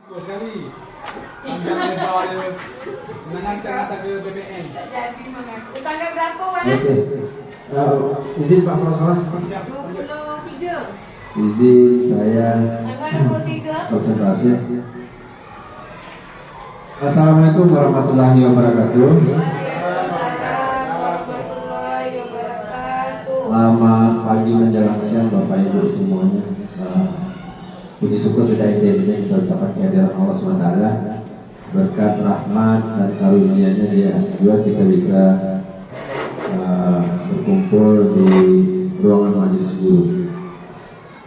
Dua kali. Panjang lebar menangkan kata ke BBM. Tak jadi mengaku. Tanggal berapa Wan? Oke. Izin Pak Kepala Sekolah. 23. Izin saya Tanggal 23. presentasi. Assalamualaikum warahmatullahi wabarakatuh. Waalaikumsalam warahmatullahi wabarakatuh. Selamat pagi menjelang siang Bapak Ibu semuanya. Puji syukur sudah intinya kita ucapkan kehadiran Allah SWT. Berkat rahmat dan karunia-Nya dia juga kita bisa berkumpul di ruangan majelis guru.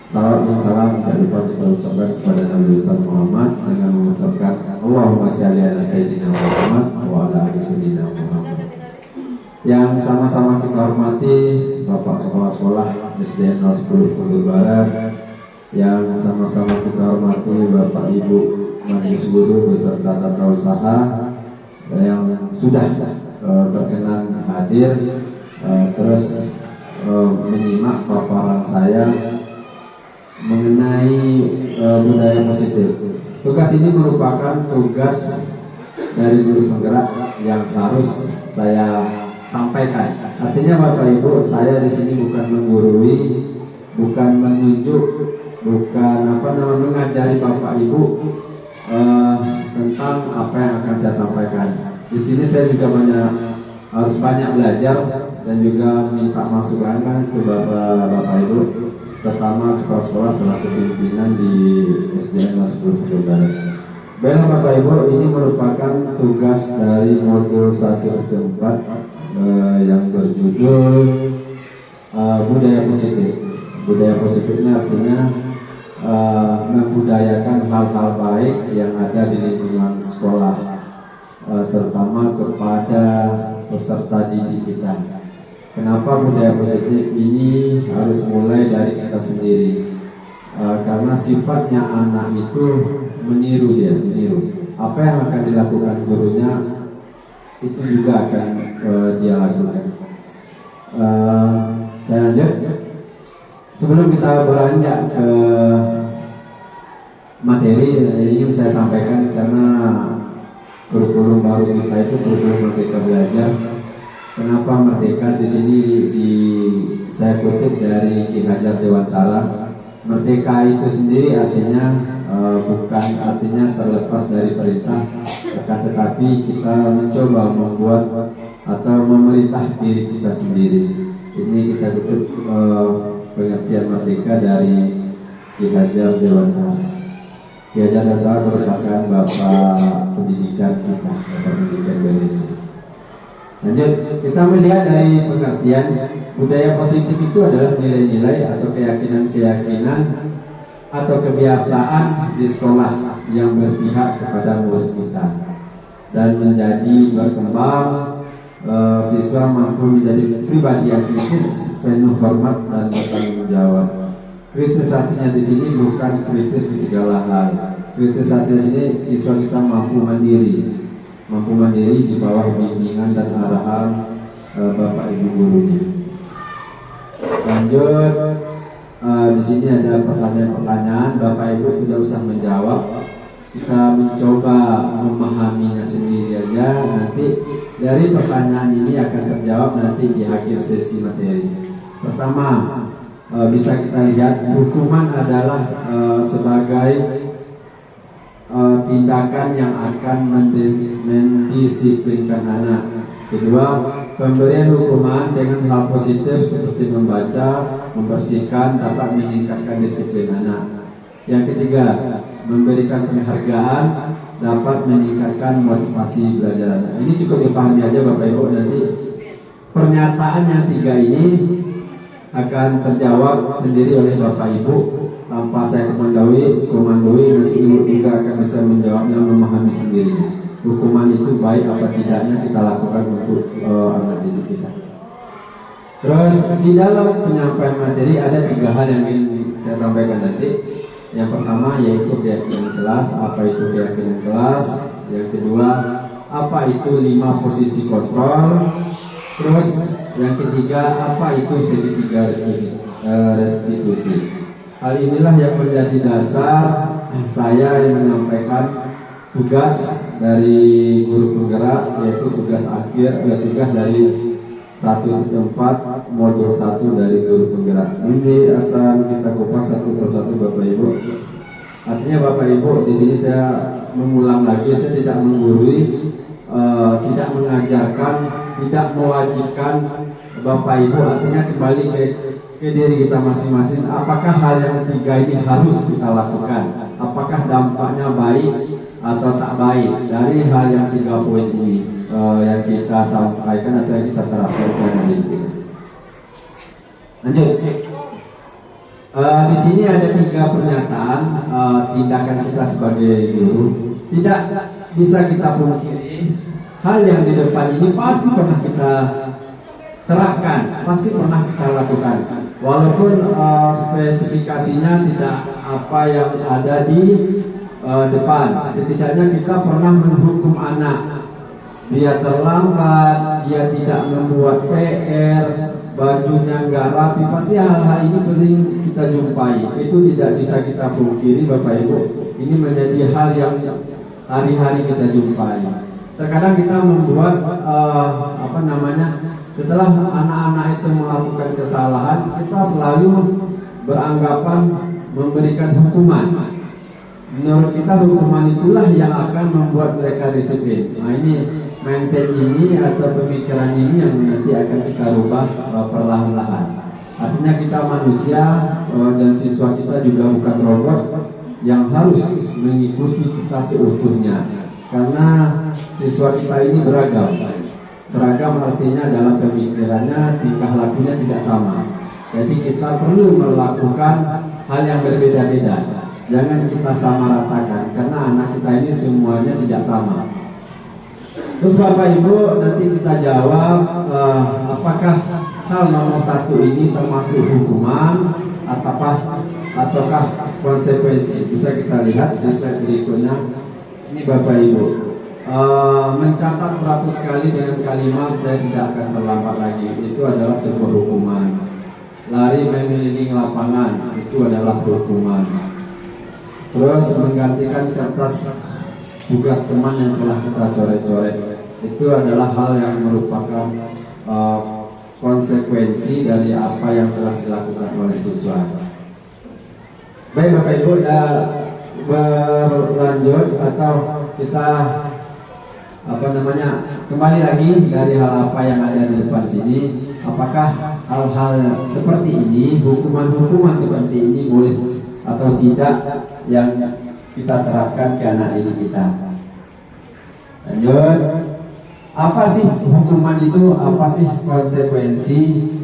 Salam dan salam tidak lupa kita ucapkan kepada Nabi besar Muhammad dengan mengucapkan Allahumma shalli ala sayyidina Muhammad wa ala ali sayyidina Muhammad. Yang sama-sama kita hormati Bapak Kepala Sekolah SDN 010 Kundur Barat, yang sama-sama kita hormati Bapak Ibu Majelis Guru beserta tata usaha yang sudah berkenan hadir terus menyimak paparan saya mengenai budaya positif. Tugas ini merupakan tugas dari guru penggerak yang harus saya sampaikan. Artinya Bapak Ibu, saya di sini bukan menggurui, bukan menunjuk, bukan mengajari Bapak Ibu tentang apa yang akan saya sampaikan. Di sini saya juga harus banyak belajar dan juga minta masukan ke Bapak Ibu, pertama kepala sekolah selaku pimpinan di SDN 10 Barat. Baiklah Bapak Ibu, ini merupakan tugas dari modul 1-4 yang berjudul budaya positif. Budaya positifnya artinya membudayakan hal-hal baik yang ada di lingkungan sekolah, terutama kepada peserta didik kita. Kenapa budaya positif ini harus mulai dari kita sendiri? Karena sifatnya anak itu meniru. Apa yang akan dilakukan gurunya itu juga akan dia lakukan. Saya lanjut. Sebelum kita beranjak ke materi, ingin saya sampaikan karena kurikulum baru kita itu kurikulum Merdeka Belajar. Kenapa Merdeka di sini saya kutip dari Ki Hajar Dewantara. Merdeka itu sendiri artinya bukan artinya terlepas dari perintah, tetapi kita mencoba membuat atau memerintah diri kita sendiri. Ini kita kutip pengertian merdeka dari Ki Hajar Dewantara. Ki Hajar Dewantara merupakan bapak pendidikan kita, bapak pendidikan Indonesia. Lanjut, kita melihat dari pengertian budaya positif itu adalah nilai-nilai atau keyakinan-keyakinan atau kebiasaan di sekolah yang berpihak kepada murid kita dan menjadi berkembang. Siswa mampu menjadi pribadi yang kritis, penuh hormat dan bertanggung jawab. Kritis artinya di sini bukan kritis di segala hal. Kritis artinya di sini siswa kita mampu mandiri di bawah bimbingan dan arahan Bapak Ibu gurunya. Lanjut, di sini ada pertanyaan-pertanyaan. Bapak Ibu tidak usah menjawab. Kita mencoba memahaminya sendiri aja. Nanti dari pertanyaan ini akan terjawab nanti di akhir sesi materi. Pertama, bisa kita lihat hukuman adalah sebagai tindakan yang akan mendisiplinkan anak. Kedua, pemberian hukuman dengan hal positif seperti membaca, membersihkan dapat meningkatkan disiplin anak. Yang ketiga, memberikan penghargaan dapat meningkatkan motivasi belajar anak. Ini cukup dipahami aja Bapak Ibu, nanti pernyataan yang tiga ini akan terjawab sendiri oleh Bapak Ibu tanpa saya komandoi, nanti Ibu juga akan bisa menjawabnya, memahami sendiri. Hukuman itu baik apa tidaknya kita lakukan untuk anak didik kita. Terus di dalam penyampaian materi ada tiga hal yang ingin saya sampaikan nanti. Yang pertama yaitu keyakinan kelas. Apa itu keyakinan kelas? Yang kedua, apa itu 5 posisi kontrol? Terus yang ketiga, apa itu segitiga restitusi? Hal inilah yang menjadi dasar saya yang menyampaikan tugas dari guru penggerak, yaitu tugas akhir, tugas dari satu tempat modul 1 dari guru penggerak. Ini akan kita kupas satu persatu Bapak Ibu. Artinya Bapak Ibu, di sini saya mengulang lagi, saya tidak menggurui, tidak mengajarkan, tidak mewajibkan Bapak Ibu. Artinya kembali ke diri kita masing-masing. Apakah hal yang ketiga ini harus kita lakukan? Apakah dampaknya baik atau tak baik dari hal yang 3 poin ini yang kita sampaikan atau yang kita terapkan hari ini? Lanjut. Di sini ada 3 pernyataan tindakan kita sebagai guru. Tidak bisa kita pungkiri hal yang di depan ini pasti pernah kita terapkan, pasti pernah kita lakukan. Walaupun spesifikasinya tidak apa yang ada di depan, setidaknya kita pernah menghukum anak. Dia terlambat, dia tidak membuat PR, bajunya nggak rapi, pasti hal-hal ini sering kita jumpai. Itu tidak bisa kita pungkiri Bapak Ibu. Ini menjadi hal yang hari-hari kita jumpai. Terkadang kita membuat setelah anak-anak itu melakukan kesalahan, kita selalu beranggapan memberikan hukuman. Menurut kita hukuman itulah yang akan membuat mereka disiplin. Nah, ini mindset ini atau pemikiran ini yang nanti akan kita rubah perlahan-lahan. Artinya kita manusia dan siswa kita juga bukan robot yang harus mengikuti kita seutuhnya. Karena siswa kita ini beragam. Beragam artinya dalam pemikirannya, tingkah lakunya tidak sama. Jadi kita perlu melakukan hal yang berbeda-beda. Jangan kita samaratakan, karena anak kita ini semuanya tidak sama. Terus Bapak Ibu, nanti kita jawab apakah hal nomor 1 ini termasuk hukuman ataukah konsekuensi. Bisa kita lihat di slide berikutnya. Ini Bapak Ibu, mencatat beratus kali dengan kalimat saya tidak akan terlambat lagi, itu adalah sebuah hukuman. Lari mengelilingi lapangan, itu adalah hukuman. Terus menggantikan kertas tugas teman yang telah kita coret-coret, itu adalah hal yang merupakan konsekuensi dari apa yang telah dilakukan oleh siswa. Baik Bapak Ibu, ya berlanjut atau kita kembali lagi dari hal apa yang ada di depan sini. Apakah hal-hal seperti ini, hukuman-hukuman seperti ini boleh atau tidak yang kita terapkan ke anak didik kita? Lanjut. Apa sih hukuman itu? Apa sih konsekuensi?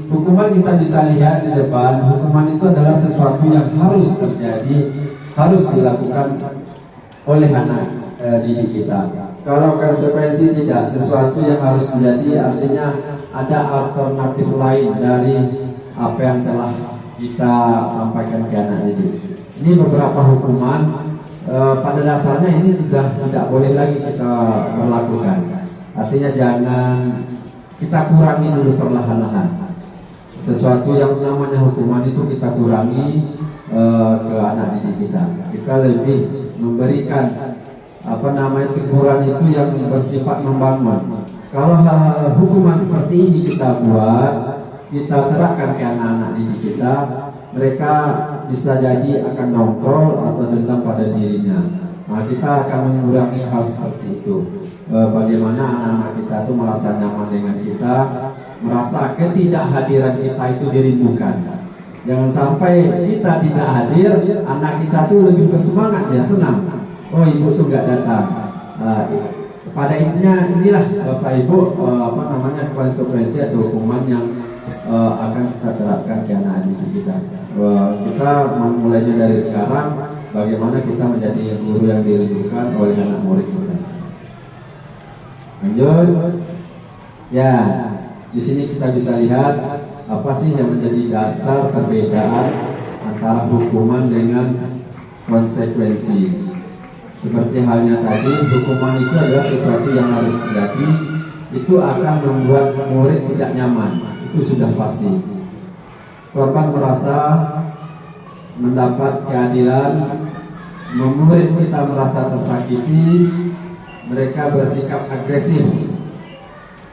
Hukuman kita bisa lihat di depan. Hukuman itu adalah sesuatu yang harus terjadi, harus dilakukan oleh anak didik kita. Kalau konsekuensi tidak, sesuatu yang harus terjadi, artinya ada alternatif lain dari apa yang telah kita sampaikan ke anak didik. Ini beberapa hukuman pada dasarnya ini sudah tidak boleh lagi kita berlakukan. Artinya jangan kita kurangi dulu perlahan-lahan. Sesuatu yang namanya hukuman itu kita kurangi ke anak didik kita. Kita lebih memberikan teguran itu yang bersifat membangun. Kalau hal-hal hukuman seperti ini kita buat, kita terapkan ke anak-anak didik kita, mereka bisa jadi akan nongkrong atau dendam pada dirinya. Nah, kita akan mengurangi hal seperti itu. Bagaimana anak-anak kita itu merasa nyaman dengan kita, merasa ketidakhadiran kita itu dirindukan. Jangan sampai kita tidak hadir, anak kita tuh lebih bersemangat, ya senang. Oh, ibu tuh nggak datang. Pada intinya inilah Bapak Ibu konsekuensi atau hukuman yang akan kita terapkan ke anak didik kita. Kita memulainya dari sekarang, bagaimana kita menjadi guru yang dirindukan oleh anak murid kita. Lanjut. Ya, di sini kita bisa lihat apa sih yang menjadi dasar perbedaan antara hukuman dengan konsekuensi. Seperti halnya tadi, hukuman itu adalah sesuatu yang harus terjadi, itu akan membuat murid tidak nyaman, itu sudah pasti. Korban merasa mendapat keadilan murid kita merasa tersakiti, mereka bersikap agresif.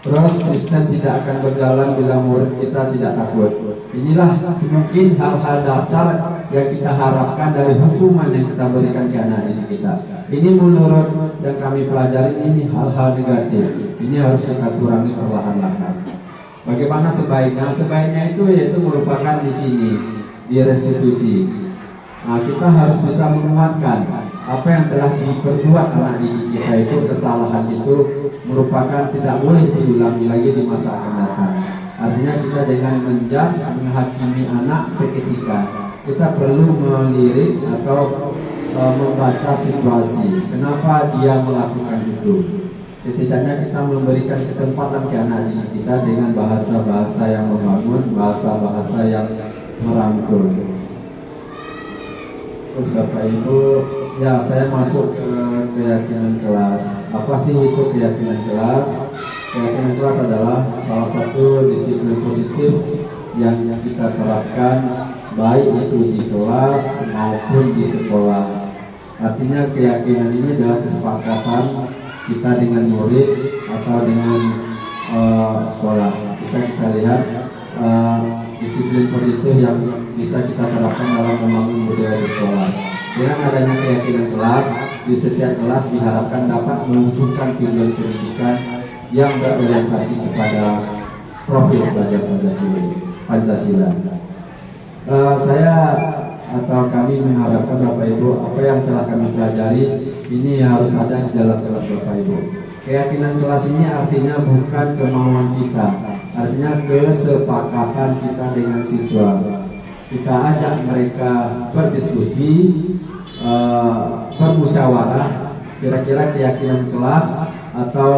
Terus sistem tidak akan berjalan bila murid kita tidak takut. Inilah semungkin hal-hal dasar yang kita harapkan dari hukuman yang kita berikan ke anak didik kita. Ini menurut yang kami pelajari, ini hal-hal negatif. Ini harus kita kurangi perlahan-lahan. Bagaimana sebaiknya? Sebaiknya itu yaitu merupakan di sini, di restitusi. Nah, kita harus bisa menguatkan apa yang telah diperbuat anak didik kita itu, kesalahan itu merupakan tidak boleh diulangi lagi di masa akan datang. Artinya kita dengan menjas menghakimi anak seketika, kita perlu melirik atau membaca situasi. Kenapa dia melakukan itu? Setidaknya kita memberikan kesempatan ke anak didik kita dengan bahasa-bahasa yang membangun, bahasa-bahasa yang merangkul. Terus Bapak Ibu, ya saya masuk ke keyakinan kelas. Apa sih itu keyakinan kelas? Keyakinan kelas adalah salah satu disiplin positif yang kita terapkan baik itu di kelas maupun di sekolah. Artinya keyakinan ini adalah kesepakatan kita dengan murid atau dengan sekolah. Bisa kita lihat disiplin positif yang bisa kita terapkan dalam membangun budaya di sekolah. Dengan adanya keyakinan kelas, di setiap kelas diharapkan dapat mewujudkan tujuan pendidikan yang berorientasi kepada profil belajar Pancasila. Saya atau kami mengharapkan Bapak Ibu, apa yang telah kami pelajari ini harus ada di dalam kelas Bapak Ibu. Keyakinan kelas ini artinya bukan kemauan kita, artinya kesepakatan kita dengan siswa. Kita ajak mereka berdiskusi, bermusyawarah, kira-kira keyakinan kelas atau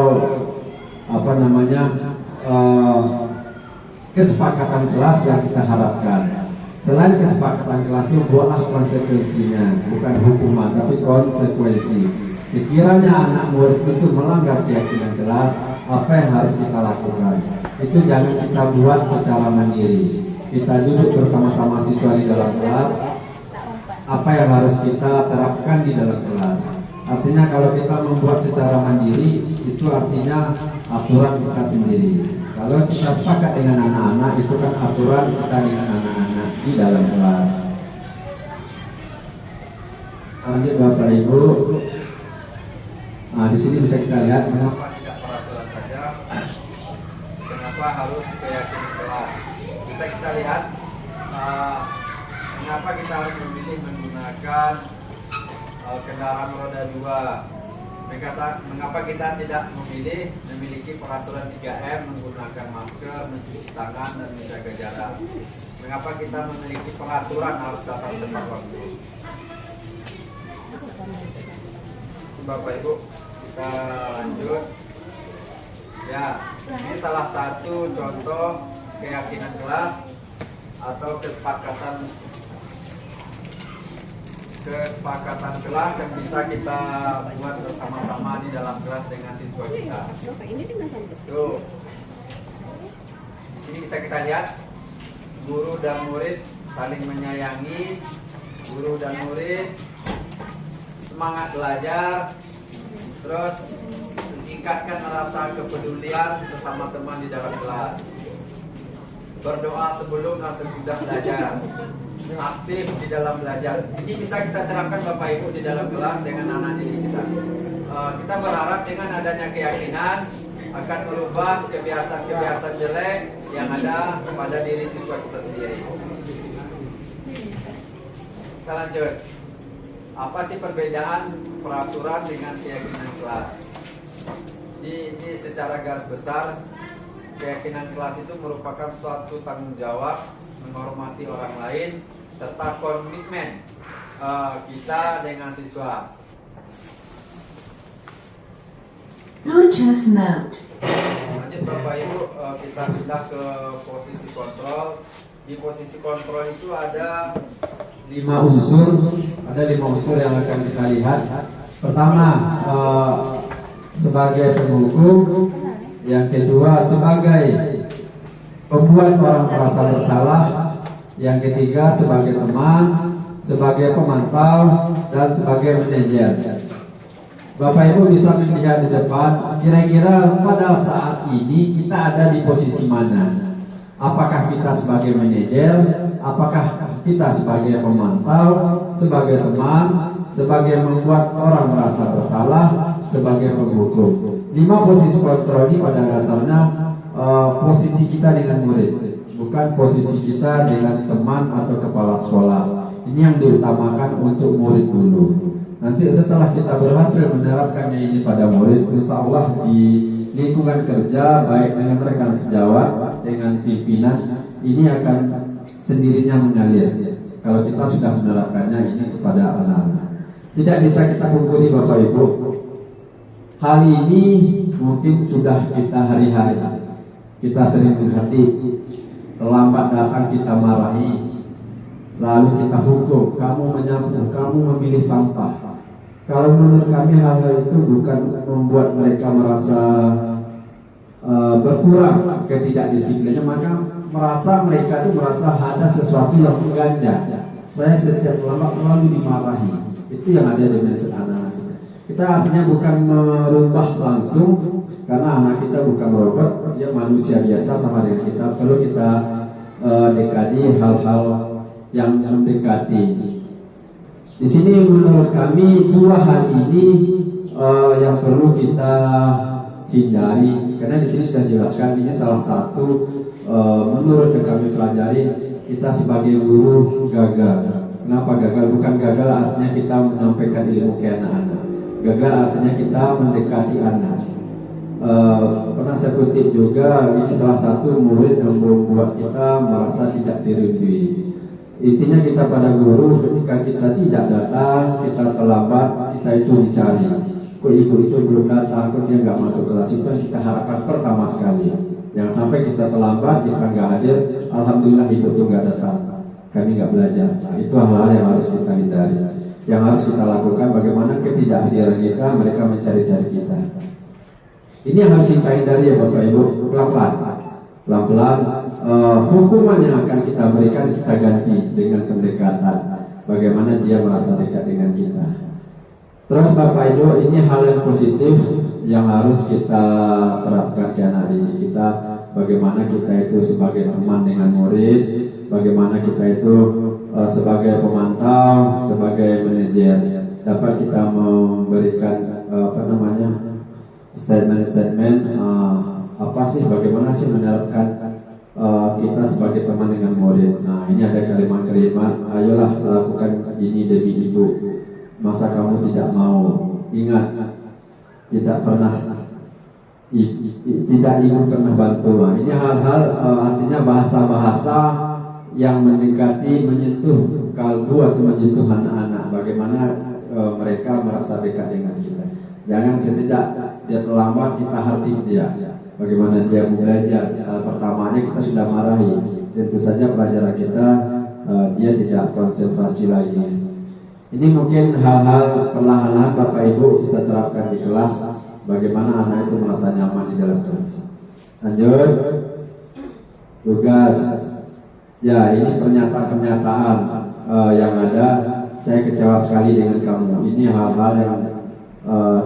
kesepakatan kelas yang kita harapkan. Selain kesepakatan kelas itu buatlah konsekuensinya, bukan hukuman tapi konsekuensi. Sekiranya anak murid itu melanggar keyakinan kelas, apa yang harus kita lakukan? Itu jangan kita buat secara mandiri. Kita duduk bersama-sama siswa di dalam kelas, apa yang harus kita terapkan di dalam kelas. Artinya kalau kita membuat secara mandiri, itu artinya aturan kita sendiri. Kalau kita sepakat dengan anak-anak, itu kan aturan kita dengan anak-anak di dalam kelas. Lanjut Bapak Ibu. Nah, di sini bisa kita lihat mengapa tidak peraturan saja, kenapa harus keyakinan kelas. Bisa kita lihat mengapa kita harus memilih menggunakan kendaraan roda 2. Mengapa kita tidak memilih memiliki peraturan 3M, menggunakan masker, mencuci tangan, dan menjaga jarak. Mengapa kita memiliki peraturan harus datang tepat waktu. Bapak Ibu, kita lanjut. Ya, ini salah satu contoh keyakinan kelas atau kesepakatan kelas yang bisa kita buat bersama-sama di dalam kelas dengan siswa kita. Tuh, di sini bisa kita lihat guru dan murid saling menyayangi, guru dan murid semangat belajar, terus meningkatkan rasa kepedulian sesama teman di dalam kelas, berdoa sebelum dan sesudah belajar, aktif di dalam belajar. Ini bisa kita terapkan Bapak Ibu di dalam kelas dengan anak didik kita. Kita berharap dengan adanya keyakinan akan merubah kebiasaan-kebiasaan jelek yang ada pada diri siswa kita sendiri. Kita lanjut. Apa sih perbedaan peraturan dengan keyakinan kelas? Di secara garis besar, keyakinan kelas itu merupakan suatu tanggung jawab menghormati orang lain serta komitmen kita dengan siswa. Bluetooth mode. Lanjut Bapak Ibu, kita pindah ke posisi kontrol. Di posisi kontrol itu ada 5 unsur yang akan kita lihat. Pertama, sebagai penghukum. Yang kedua, sebagai pembuat orang merasa bersalah. Yang ketiga, sebagai teman. sebagai pemantau, dan sebagai manajer. Bapak Ibu bisa melihat di depan, kira-kira pada saat ini kita ada di posisi mana? Apakah kita sebagai manajer, apakah kita sebagai pemantau, sebagai teman, sebagai membuat orang merasa bersalah, sebagai penghukum. 5 posisi kontrol ini pada dasarnya posisi kita dengan murid, bukan posisi kita dengan teman atau kepala sekolah. Ini yang diutamakan untuk murid dulu. Nanti setelah kita berhasil menerapkannya ini pada murid, insya Allah di lingkungan kerja, baik dengan rekan sejawat, dengan pimpinan, ini akan sendirinya mengalir. Kalau kita sudah menerapkannya ini kepada anak-anak, tidak bisa kita pungkiri Bapak Ibu. Hal ini mungkin sudah kita hari-hari. Kita sering menghati, terlambat datang kita marahi, lalu kita hukum, kamu menyapu, kamu memilih sampah. Kalau menurut kami hal-hal itu bukan membuat mereka merasa berkurang ketidakdisiplinnya, maka mereka itu merasa ada sesuatu yang mengganjal. Saya setiap terlambat selalu dimarahi. Itu yang ada di mindset anak-anak kita. Kita artinya bukan merubah langsung, karena anak kita bukan robot, dia manusia biasa sama dengan kita. Perlu kita dekati hal-hal yang mendekati. Di sini menurut kami 2 hal ini yang perlu kita hindari, karena di sini sudah dijelaskan ini salah satu menurut yang kami pelajari, kita sebagai guru gagal. Kenapa gagal? Bukan gagal artinya kita menyampaikan ilmu ke anak-anak. Gagal artinya kita mendekati anak. Pernah saya kutip juga, ini salah satu murid yang membuat kita merasa tidak dirindui. Intinya kita pada guru, ketika kita tidak datang, kita terlambat, kita itu dicari. Kok ibu itu belum datang, kok dia nggak masuk kelas, itu yang kita harapkan pertama sekali. Jangan sampai kita terlambat, kita nggak hadir, alhamdulillah ibu itu nggak datang, kami nggak belajar. Nah, itu hal-hal yang harus kita hindari. Yang harus kita lakukan, bagaimana ketidakhadiran kita, mereka mencari-cari kita. Ini yang harus kita hindari ya Bapak Ibu, pelan-pelan. Hukuman yang akan kita berikan kita ganti dengan pendekatan, bagaimana dia merasa dekat dengan kita. Terus Bapak Ibu, ini hal yang positif yang harus kita terapkan ke anak didik kita. Bagaimana kita itu sebagai teman dengan murid, bagaimana kita itu sebagai pemantau, sebagai manajer, dapat kita memberikan statement-statement apa sih, bagaimana sih menerapkan kita sebagai teman dengan murid. Nah, ini ada kalimat-kalimat, ayolah lakukan ini demi ibu. Masa kamu tidak mau? Ingat, tidak ibu pernah bantu. Nah, ini hal-hal artinya bahasa-bahasa yang mendekati, menyentuh kalbu atau menyentuh anak-anak. Bagaimana mereka merasa dekat dengan kita. Jangan sejak dia terlambat kita hati dia. Bagaimana dia belajar, pertamanya kita sudah marahi. Tentu saja pelajaran kita dia tidak konsentrasi lagi. Ini mungkin hal-hal perlahan-lahan Bapak Ibu kita terapkan di kelas, bagaimana anak itu merasa nyaman di dalam kelas. Lanjut, tugas. Ya, ini pernyataan-pernyataan yang ada. Saya kecewa sekali dengan kamu. Ini hal-hal yang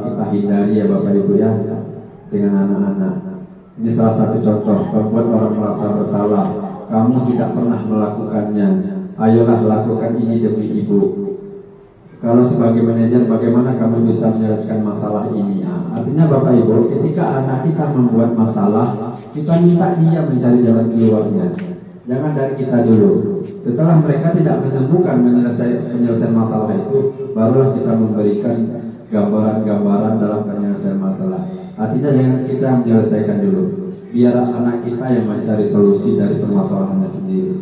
kita hindari ya Bapak Ibu ya, dengan anak-anak. Ini salah satu contoh membuat orang merasa bersalah. Kamu tidak pernah melakukannya. Ayolah lakukan ini demi ibu. Kalau sebagai manajer, bagaimana kamu bisa menyelesaikan masalah ini? Artinya Bapak Ibu, ketika anak kita membuat masalah, kita minta dia mencari jalan keluarnya. Jangan dari kita dulu. Setelah mereka tidak menemukan penyelesaian masalah itu, barulah kita memberikan gambaran-gambaran dalam penyelesaian masalah. Artinya jangan kita menyelesaikan dulu, biar anak kita yang mencari solusi dari permasalahannya sendiri.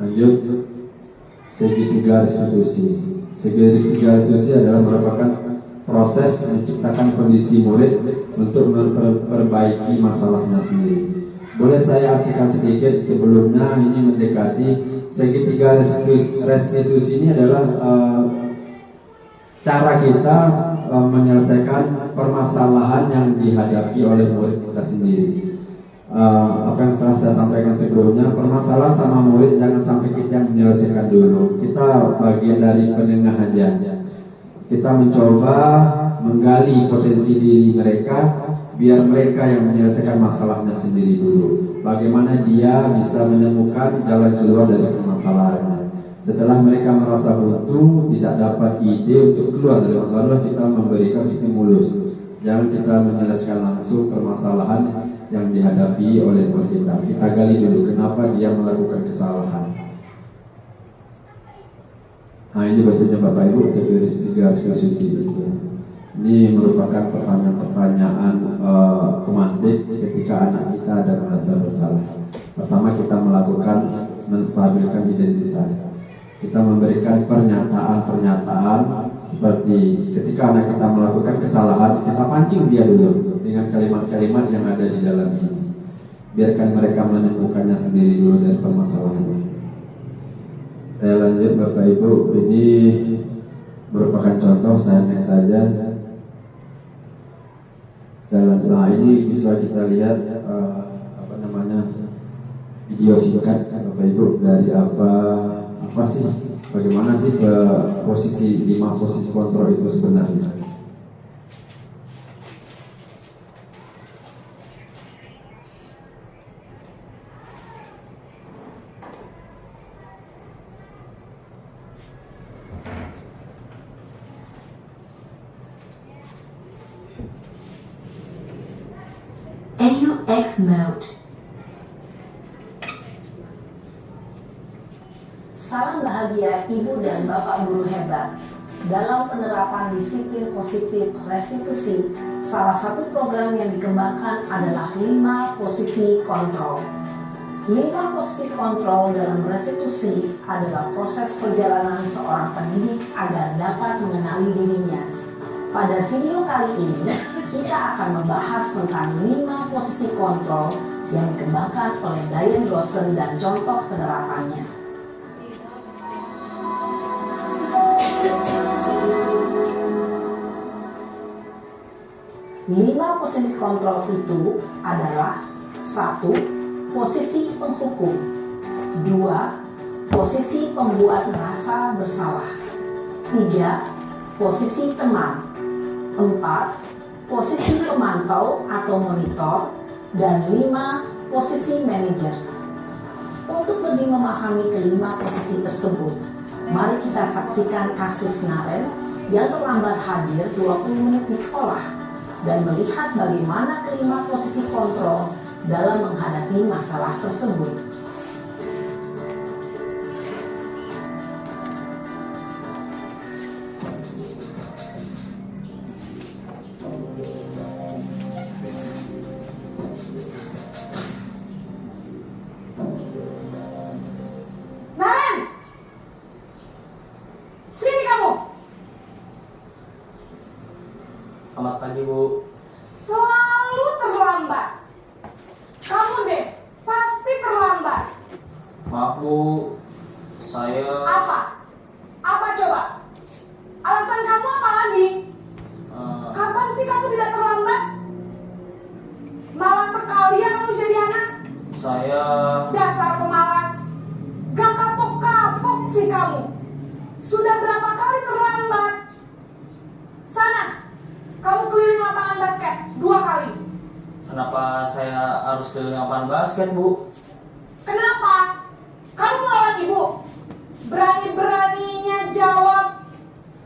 Lanjut, segitiga restitusi. Segitiga restitusi adalah merupakan proses menciptakan kondisi murid untuk memperbaiki masalahnya sendiri. Boleh saya artikan sedikit sebelumnya, ini mendekati segitiga restitusi ini adalah cara kita menyelesaikan permasalahan yang dihadapi oleh murid kita sendiri. apa yang setelah saya sampaikan sebelumnya, permasalahan sama murid jangan sampai kita yang menyelesaikan dulu. Kita bagian dari penengah aja. Kita mencoba menggali potensi diri mereka, biar mereka yang menyelesaikan masalahnya sendiri dulu. Bagaimana dia bisa menemukan jalan keluar dari permasalahannya. Setelah mereka merasa buntu, tidak dapat ide untuk keluar dari barulah kita memberikan stimulus. Jangan kita menyelesaikan langsung permasalahan yang dihadapi oleh murid kita. Kita gali dulu kenapa dia melakukan kesalahan. Nah, ini bentuknya Bapak Ibu segera sisi. Ini merupakan pertanyaan-pertanyaan pemantik ketika anak kita ada merasa bersalah. Pertama, kita melakukan menstabilkan identitas. Kita memberikan pernyataan-pernyataan seperti ketika anak kita melakukan kesalahan, kita pancing dia dulu dengan kalimat-kalimat yang ada di dalam ini. Biarkan mereka menemukannya sendiri dulu dari permasalahan. Saya lanjut Bapak Ibu, ini merupakan contoh, saya next saja. Nah, ini bisa kita lihat video singkat Bapak Ibu dari apa sih, bagaimana sih ke posisi 5 posisi kontrol itu sebenarnya. AUX mode. Salam bahagia Ibu dan Bapak guru hebat. Dalam penerapan disiplin positif restitusi, salah satu program yang dikembangkan adalah 5 posisi kontrol. 5 posisi kontrol dalam restitusi adalah proses perjalanan seorang pendidik agar dapat mengenali dirinya. Pada video kali ini, kita akan membahas tentang 5 posisi kontrol yang dikembangkan oleh Diane Gosson dan contoh penerapannya. 5 posisi kontrol itu adalah 1. Posisi penghukum, 2. Posisi pembuat merasa bersalah, 3. Posisi teman, 4. Posisi pemantau atau monitor, dan 5. Posisi manajer. Untuk lebih memahami kelima posisi tersebut, mari kita saksikan kasus Naren yang terlambat hadir 20 menit di sekolah dan melihat bagaimana kelima posisi kontrol dalam menghadapi masalah tersebut. Naren! Sini kamu! Selamat pagi, Bu. Selalu terlambat. Kamu deh, pasti terlambat. Maaf, Bu. Saya... Apa? Apa coba? Alasan kamu apa lagi? Kapan sih kamu tidak terlambat? Malas sekali ya kamu jadi anak. Saya... Dasar pemalas. Gak kapok-kapok sih kamu. Sudah berapa kali terlambat? Sana, kamu keliling lapangan basket 2 kali. Kenapa saya harus keliling lapangan basket, Bu? Kenapa? Kamu melawan ibu. Berani-beraninya jawab.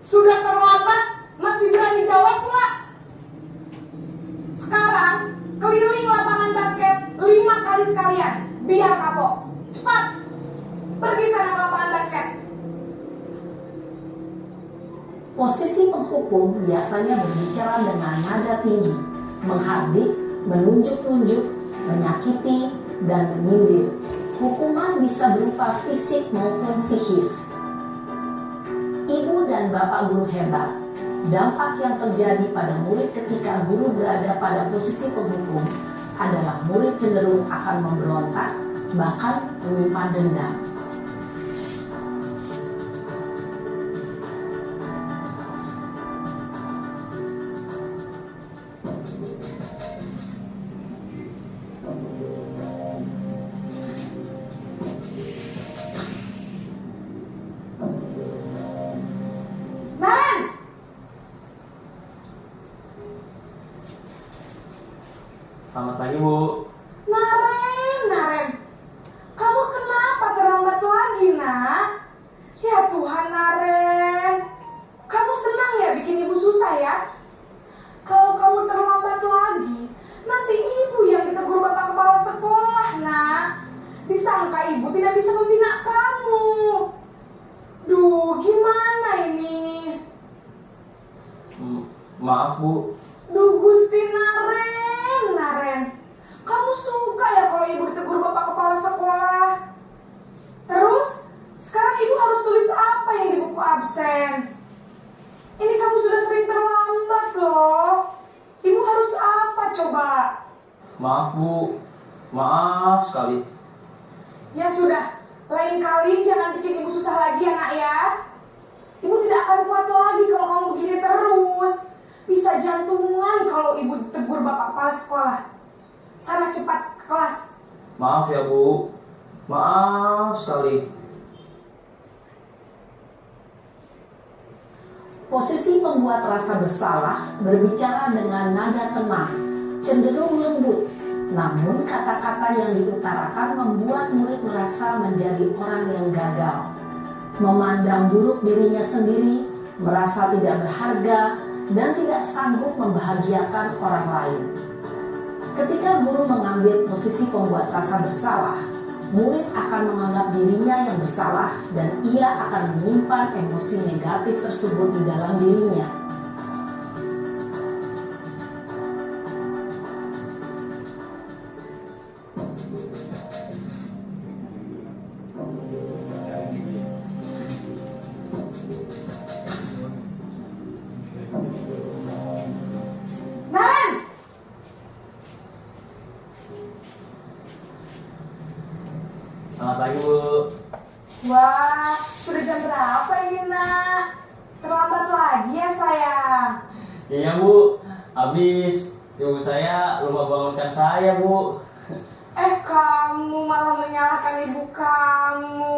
Sudah terlambat, masih berani jawab pula. Sekarang, keliling lapangan basket 5 kali sekalian. Biar kapok. Cepat. Pergi sana ke lapangan basket. Posisi penghukum biasanya berbicara dengan nada tinggi, menghardik, menunjuk-nunjuk, menyakiti, dan menyindir. Hukuman bisa berupa fisik maupun psikis. Ibu dan Bapak guru hebat, dampak yang terjadi pada murid ketika guru berada pada posisi penghukum adalah murid cenderung akan memberontak, bahkan menyimpan dendam. Selamat pagi, Bu. Naren, kamu kenapa terlambat lagi, nak? Ya Tuhan, Naren, kamu senang ya bikin ibu susah ya? Kalau kamu terlambat lagi, nanti ibu yang ditegur bapak kepala sekolah, nak. Disangka ibu tidak bisa membina kamu. Duh, gimana ini? Maaf, Bu. Duh, Gusti Naren, kamu suka ya kalau ibu ditegur bapak kepala sekolah? Terus, sekarang ibu harus tulis apa yang di buku absen? Ini kamu sudah sering terlambat loh. Ibu harus apa coba? Maaf, Bu. Maaf sekali. Ya sudah, lain kali jangan bikin ibu susah lagi ya, nak ya. Ibu tidak akan kuat lagi kalau kamu begini terus. Bisa jantungan kalau ibu ditegur bapak kepala sekolah. Sana cepat ke kelas. Maaf ya, Bu. Maaf sekali. Posisi pembuat rasa bersalah berbicara dengan nada tenang, cenderung lembut. Namun kata-kata yang diutarakan membuat murid merasa menjadi orang yang gagal. Memandang buruk dirinya sendiri, merasa tidak berharga, dan tidak sanggup membahagiakan orang lain. Ketika guru mengambil posisi pembuat rasa bersalah, murid akan menganggap dirinya yang bersalah dan ia akan menyimpan emosi negatif tersebut di dalam dirinya. Naren! Selamat pagi, Bu. Wah, sudah jam berapa ini, nak? Terlambat lagi ya, sayang. Iya, Bu. Habis ibu saya lupa bangunkan saya, Bu. Kamu malah menyalahkan ibu kamu.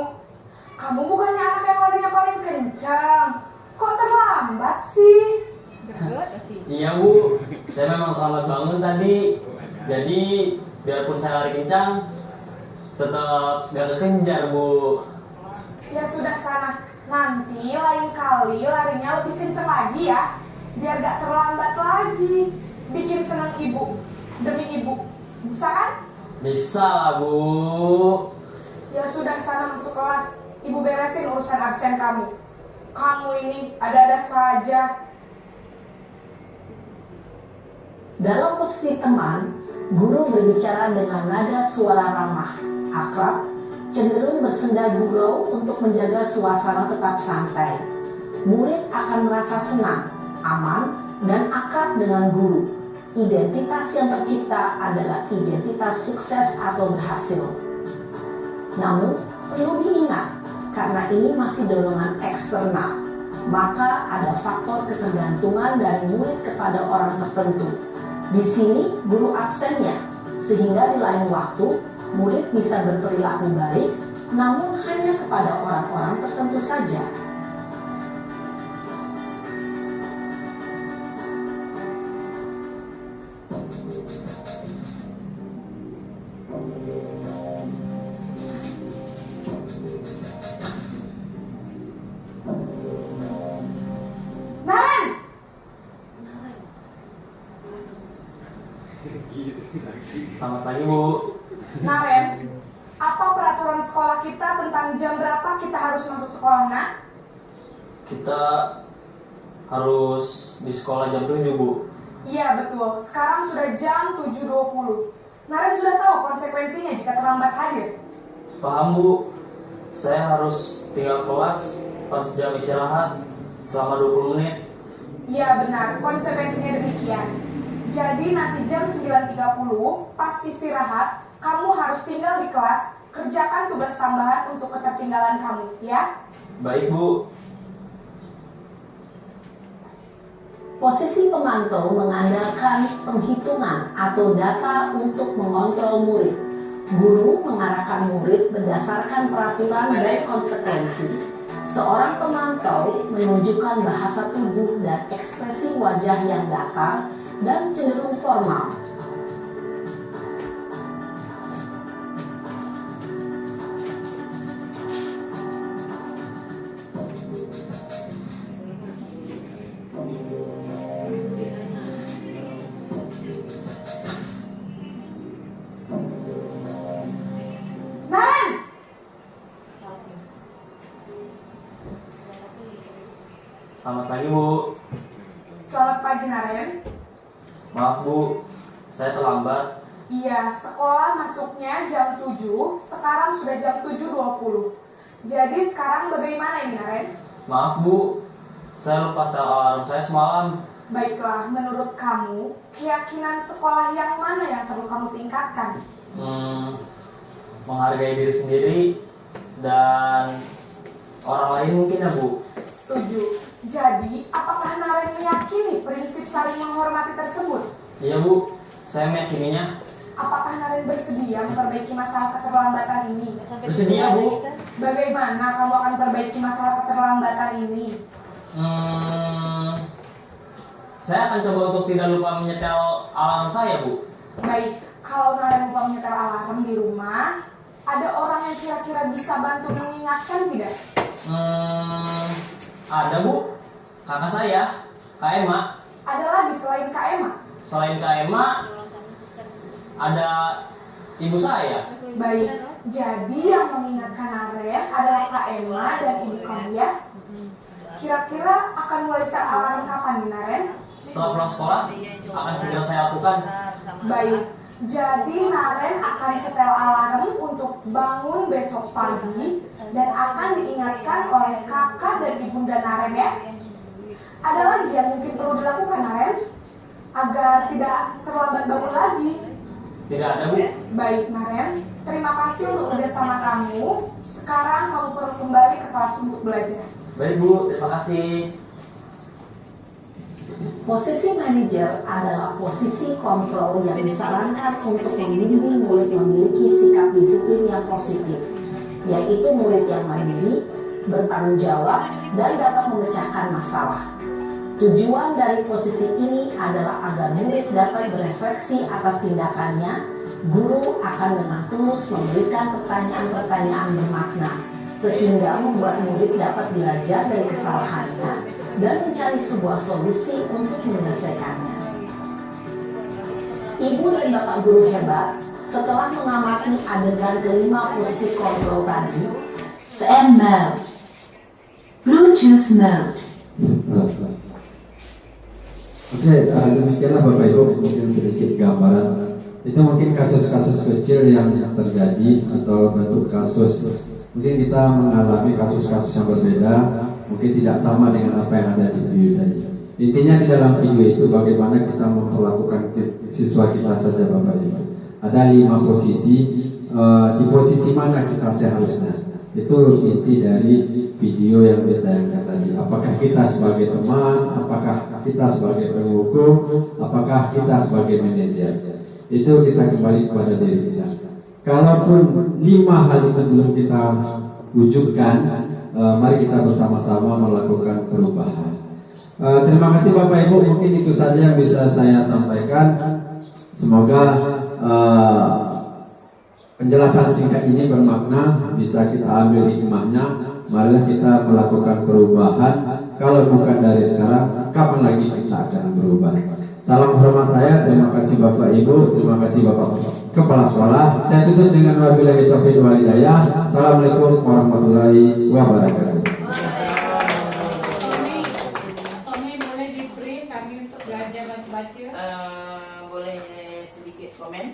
Kamu bukannya anak yang larinya paling kencang. Kok terlambat sih? Iya, Bu. Saya memang terlambat bangun tadi. Jadi, biarpun saya lari kencang, tetap gak kekejar, Bu. Ya sudah sana. Nanti lain kali larinya lebih kencang lagi ya. Biar gak terlambat lagi. Bikin senang ibu. Demi ibu. Bisa kan? Bisa lah, Bu. Ya sudah sana masuk kelas. Ibu beresin urusan absen kamu. Kamu ini ada-ada saja. Dalam posisi teman, guru berbicara dengan nada suara ramah, akrab, cenderung bersenda gurau untuk menjaga suasana tetap santai. Murid akan merasa senang, aman, dan akrab dengan guru. Identitas yang tercipta adalah identitas sukses atau berhasil. Namun, perlu diingat, karena ini masih dorongan eksternal, maka ada faktor ketergantungan dari murid kepada orang tertentu. Di sini guru absennya, sehingga di lain waktu murid bisa berperilaku baik, namun hanya kepada orang-orang tertentu saja. Naren! Selamat pagi, Bu. Naren, apa peraturan sekolah kita tentang jam berapa kita harus masuk sekolah, nak? Kita harus di sekolah jam 7, Bu. Iya betul, sekarang sudah jam 7.20. Naren sudah tahu konsekuensinya jika terlambat hadir. Paham, Bu. Saya harus tinggal kelas pas jam istirahat selama 20 menit. Iya benar, konsekuensinya demikian. Jadi nanti jam 9.30 pas istirahat, kamu harus tinggal di kelas, kerjakan tugas tambahan untuk ketertinggalan kamu, ya? Baik, Bu. Posisi pemantau mengandalkan penghitungan atau data untuk mengontrol murid. Guru mengarahkan murid berdasarkan peraturan dan konsekuensi. Seorang pemantau menunjukkan bahasa tubuh dan ekspresi wajah yang datar dan cenderung formal. Pagi Bu. Selamat pagi Naren. Maaf Bu, saya terlambat. Iya, sekolah masuknya jam 7, sekarang sudah jam 7.20. Jadi sekarang bagaimana ini Naren? Maaf Bu, saya lupa setel alarm saya semalam. Baiklah, menurut kamu, keyakinan sekolah yang mana yang perlu kamu tingkatkan? Menghargai diri sendiri dan orang lain mungkin ya Bu. Setuju. Jadi, apakah Naren meyakini prinsip saling menghormati tersebut? Iya Bu, saya meyakininya. Apakah Naren bersedia memperbaiki masalah keterlambatan ini? Bersedia Bu. Bagaimana kamu akan perbaiki masalah keterlambatan ini? Saya akan coba untuk tidak lupa menyetel alarm saya Bu. Baik, kalau Naren lupa menyetel alarm di rumah, ada orang yang kira-kira bisa bantu mengingatkan tidak? Ada Bu, kakak saya, Kak Emma. Ada lagi selain Kak Emma? Selain Kak Emma, ada ibu saya. Baik, jadi yang mengingatkan Naren adalah Kak Emma dan ibu kamu ya? Kira-kira akan mulai start alarm kapan nih Naren? Setelah pulang sekolah, akan segera saya lakukan. Baik, jadi Naren akan setel alarm untuk bangun besok pagi dan akan diingatkan oleh kakak dan ibunda Naren ya. Ada lagi yang mungkin perlu dilakukan Naren agar tidak terlambat bangun lagi. Tidak ada Bu. Baik Naren, terima kasih untuk kerjasama kamu. Sekarang kamu perlu kembali ke kelas untuk belajar. Baik Bu, terima kasih. Posisi manajer adalah posisi kontrol yang disarankan untuk membimbing murid memiliki sikap disiplin yang positif, yaitu murid yang mandiri, bertanggung jawab, dan dapat memecahkan masalah. Tujuan dari posisi ini adalah agar murid dapat berefleksi atas tindakannya. Guru akan dengan tulus memberikan pertanyaan-pertanyaan bermakna, sehingga membuat murid dapat belajar dari kesalahannya dan mencari sebuah solusi untuk menyelesaikannya. Ibu dan Bapak guru hebat, setelah mengamati adegan kelima posisi kontrol tadi, FM mode. Bluetooth mode. Oke, demikianlah Bapak Ibu, mungkin sedikit gambaran. Itu mungkin kasus-kasus kecil yang terjadi atau bentuk kasus. Mungkin kita mengalami kasus-kasus yang berbeda, mungkin tidak sama dengan apa yang ada di video tadi. Intinya di dalam video itu bagaimana kita memperlakukan siswa kita saja Bapak Ibu. Ada 5 posisi, di posisi mana kita seharusnya. Itu inti dari video yang ditayangkan tadi. Apakah kita sebagai teman, apakah kita sebagai penghukum, apakah kita sebagai manajer. Itu kita kembali kepada diri kita. Kalaupun 5 hal itu belum kita wujudkan, mari kita bersama-sama melakukan perubahan. Terima kasih Bapak Ibu, mungkin itu saja yang bisa saya sampaikan. Semoga penjelasan singkat ini bermakna, bisa kita ambil hikmahnya. Marilah kita melakukan perubahan. Kalau bukan dari sekarang, kapan lagi kita akan berubah? Salam hormat saya, terima kasih Bapak Ibu, terima kasih Bapak Kepala Sekolah. Saya tutup dengan wabillahi taufiq wal hidayah. Assalamualaikum warahmatullahi wabarakatuh. Tommy boleh di-print kami untuk belajar baca-baca. Boleh sedikit komen?